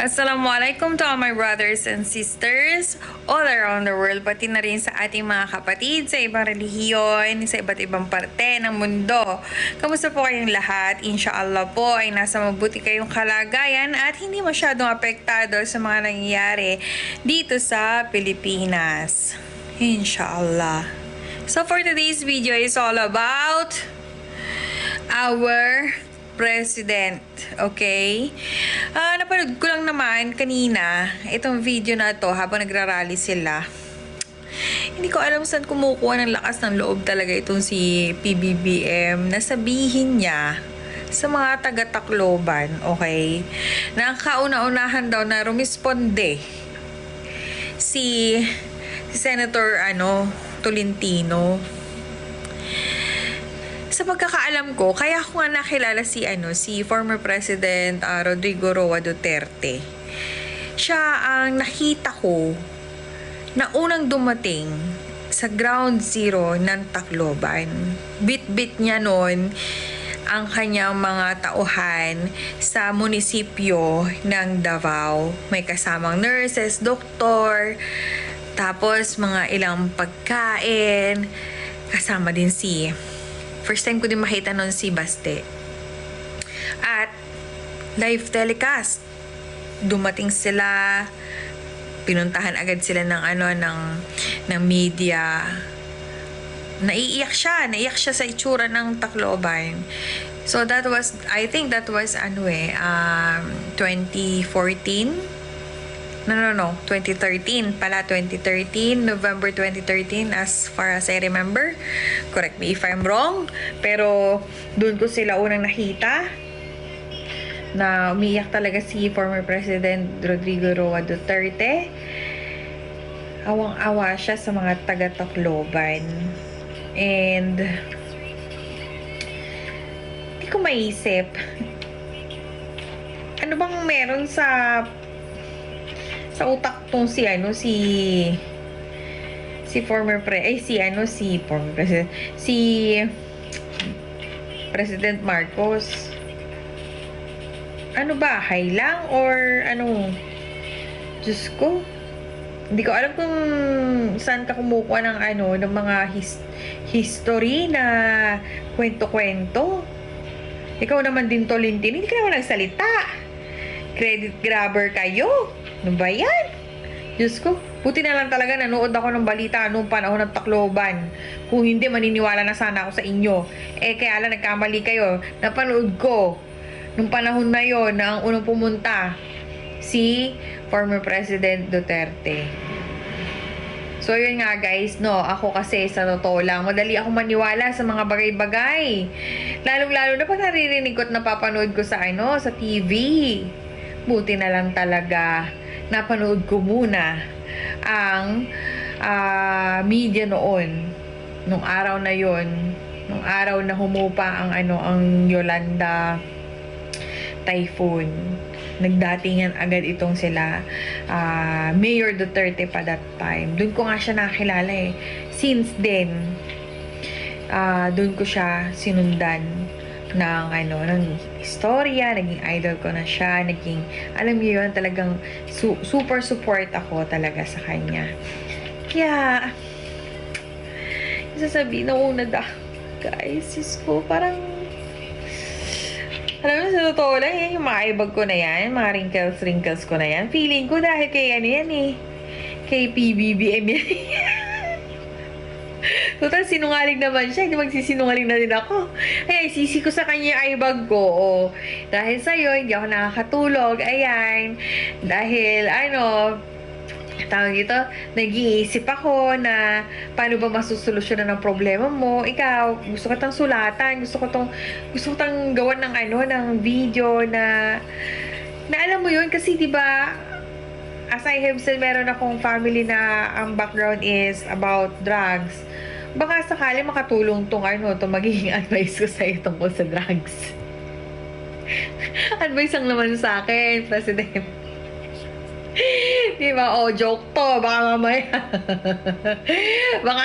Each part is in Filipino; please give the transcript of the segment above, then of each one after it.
Assalamualaikum to all my brothers and sisters all around the world, pati na rin sa ating mga kapatid sa ibang relihiyon, sa iba't ibang parte ng mundo. Kamusta po kayong lahat? Inshallah po ay nasa mabuti kayong kalagayan at hindi masyadong apektado sa mga nangyayari dito sa Pilipinas. Inshallah. So for today's video is all about our president. Okay? Napanood ko lang naman kanina itong video na to habang nagrarally sila. Hindi ko alam saan kumukuha ng lakas ng loob talaga itong si PBBM na sabihin niya sa mga taga-Tacloban, okay, na ang kauna-unahan daw na rumisponde si Senator Tolentino. Sa pagkakaalam ko, kaya ko nga nakilala si former President Rodrigo Roa Duterte. Siya ang nakita ko na unang dumating sa ground zero ng Tacloban. Bit-bit niya noon ang kanyang mga tauhan sa munisipyo ng Davao. May kasamang nurses, doktor, tapos mga ilang pagkain, kasama din first time ko din makita nun si Baste. At live telecast. Dumating sila, pinuntahan agad sila ng media. Naiiyak siya sa itsura ng Tacloban. So I think that was 2014. No, 2013 pala, 2013, November 2013 as far as I remember. Correct me if I'm wrong. Pero doon ko sila unang nakita na umiyak talaga si former President Rodrigo Roa Duterte. Awang-awa siya sa mga taga-Tacloban. And hindi ko maisip ano bang meron sa utak tong si former President Marcos. Ano ba? High lang or ano? Diyos ko. Hindi ko alam kung saan ka kumukuha ng mga history na kwento-kwento. Ikaw naman din, Tolentino, hindi ka naman nagsalita. Credit grabber kayo. Ano ba yan? Diyos ko, buti na lang talaga nanood ako ng balita noong panahon ng Tacloban. Kung hindi, maniniwala na sana ako sa inyo. Kaya lang nagkamali kayo. Napanood ko nung panahon na yon na ang unang pumunta si former President Duterte. So yun nga guys, ako kasi sa totoo lang, madali ako maniwala sa mga bagay-bagay. Lalong-lalo na pag naririnig ko at napapanood ko sa TV. Buti na lang talaga napanood ko muna ang media noon, nung araw na yon, nung araw na humupa ang Yolanda typhoon. Nagdatingan agad itong sila Mayor Duterte pa that time. Doon ko nga siya nakilala Since then, doon ko siya sinundan ng istorya, naging idol ko na siya, alam niyo yun, talagang super support ako talaga sa kanya. Kaya, sasabihin na una guys, ko, parang, alam mo, sa totoo lang, yung mga ibag ko na yan, mga wrinkles ko na yan, feeling ko dahil kay kay PBBM yan. Total, sinungaling naman siya. Hindi magsisinungaling na din ako. Sisi ko sa kanya yung ibag ko. Dahil sa'yo, hindi ako nakakatulog. Ayan. Dahil, tawag dito, nag-iisip ako na paano ba masusolusyonan ang problema mo. Ikaw, gusto ko tang sulatan. Gusto ko tang gawan ng video na alam mo yun. Kasi, diba, as I have said, meron akong family na ang background is about drugs. Baka sakali makatulong tong magiging advice ko sa'yo tungkol sa drugs. Advice lang naman sa akin, President. Diba? Joke to. Baka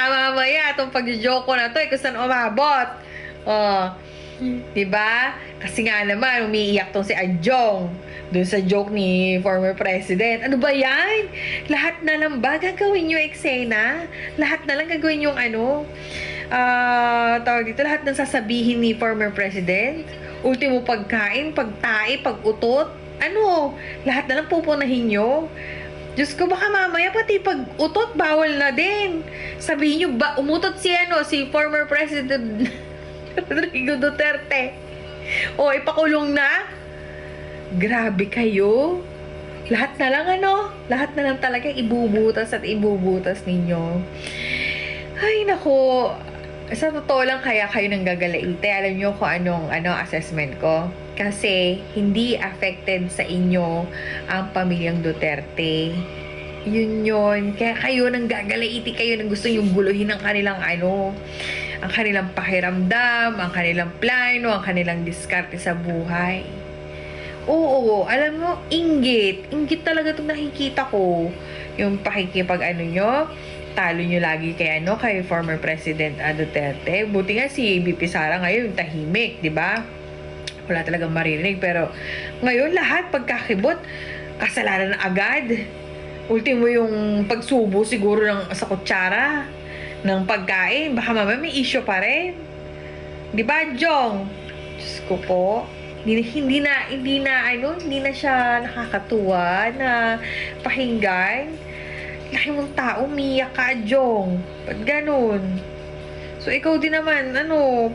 mamaya itong pag-joke ko na to, kung saan umabot. Diba? Kasi nga naman, umiiyak tong si Adjong. Dun sa joke ni former president. Ano ba yan? Lahat na lang ba gagawin yung eksena? Lahat na lang gagawin yung ano? Tawag dito, lahat ng sasabihin ni former president? Ultimo pagkain, pagtae, pagutot? Ano? Lahat na lang pupunahin nyo? Diyos ko, baka mamaya pati pag-utot, bawal na din. Sabihin nyo, ba, umutot si si former president Rodrigo Duterte. O, ipakulong na? Grabe kayo. Lahat na lang lahat na lang talaga ibubutas at ibubutas ninyo. Ay, nako. Sa totoo lang kaya kayo nang gagalaite. Alam nyo kung anong assessment ko? Kasi hindi affected sa inyo ang pamilyang Duterte. Yun. Kaya kayo nang gagalaiti, kayo nang gusto yung guluhin ng kanilang ang kanilang pakiramdam, ang kanilang plano, ang kanilang diskarte sa buhay. Oo, alam mo, inggit. Inggit talaga itong nakikita ko. Yung pakikipag nyo, talo nyo lagi kay kay former President Duterte. Buti nga si BP Sara ngayon, tahimik, di ba? Wala talagang maririnig. Pero ngayon, lahat pagkakibot, kasalanan na agad. Ultimo yung pagsubo siguro sa kutsara ng pagkain. Baka mamaya may issue pa rin. Di ba, Jong? Diyos ko po. Hindi na siya nakakatuwa na pakinggan. Laki mong tao, umiyak ka, Jong. Ba't ganun? So, ikaw din naman,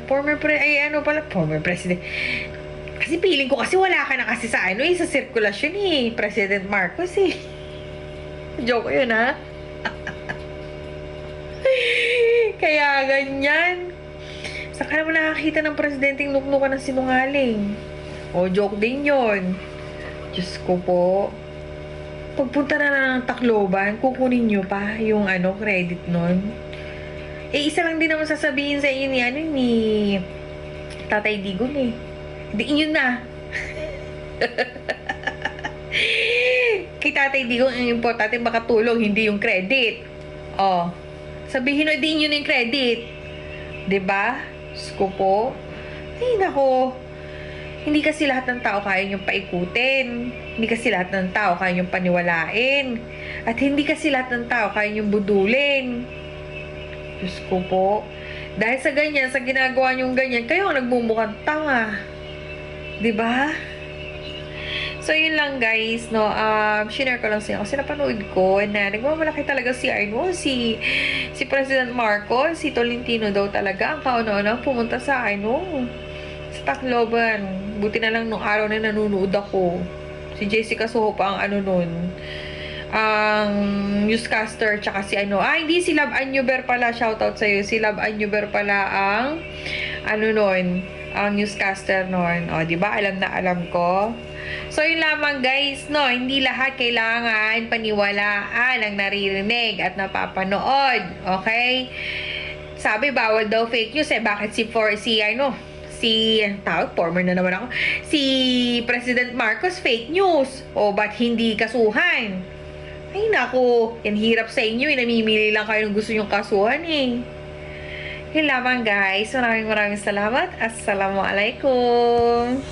former president. Kasi feeling ko kasi wala ka na kasi sa sa sirkulasyon President Marcos Joke yun, ha? Kaya ganyan. Saan ka naman nakakita ng presidenteng nuknukan ng sinungaling? O, joke din yun. Diyos ko po. Pagpunta na ng Tacloban, kukunin nyo pa yung credit nun. Isa lang din naman sasabihin sa inyo ni Tatay Digong Diin yun na. Kay Tatay Digong, ang importante makatulong, hindi yung credit. O, sabihin diin yun yung credit. Diba? Diyos ko po. Ay, nako. Hindi kasi lahat ng tao kaya niyong paikutin. Hindi kasi lahat ng tao kaya niyong paniwalain. At hindi kasi lahat ng tao kaya niyong budulin. Diyos ko po. Dahil sa ganyan, sa ginagawa niyong ganyan, kayo ang nagmumukhang tanga. Diba? So, yun lang guys, share ko lang sa inyo. Kasi napanood ko na nagmamalaki talaga si President Marcos, si Tolentino daw talaga, ang kauna-una pumunta sa sa Tacloban. Buti na lang nung araw na nanonood ako. Si Jessica Soho pa ang nun. Ang newscaster, tsaka si hindi, si Love Anyuber pala, shoutout sa'yo. Si Love Anyuber pala ang nun, ang newscaster nun. O, diba? Alam na alam ko. So, yun lamang guys, hindi lahat kailangan paniwalaan ang naririnig at napapanood. Okay? Sabi, bawal daw fake news Bakit former na naman ako, si President Marcos fake news? O, ba't hindi kasuhan? Ay, naku, yan hirap sa inyo. Namimili lang kayo ng gusto nyong kasuhan Yun lamang guys. Maraming salamat. Assalamualaikum.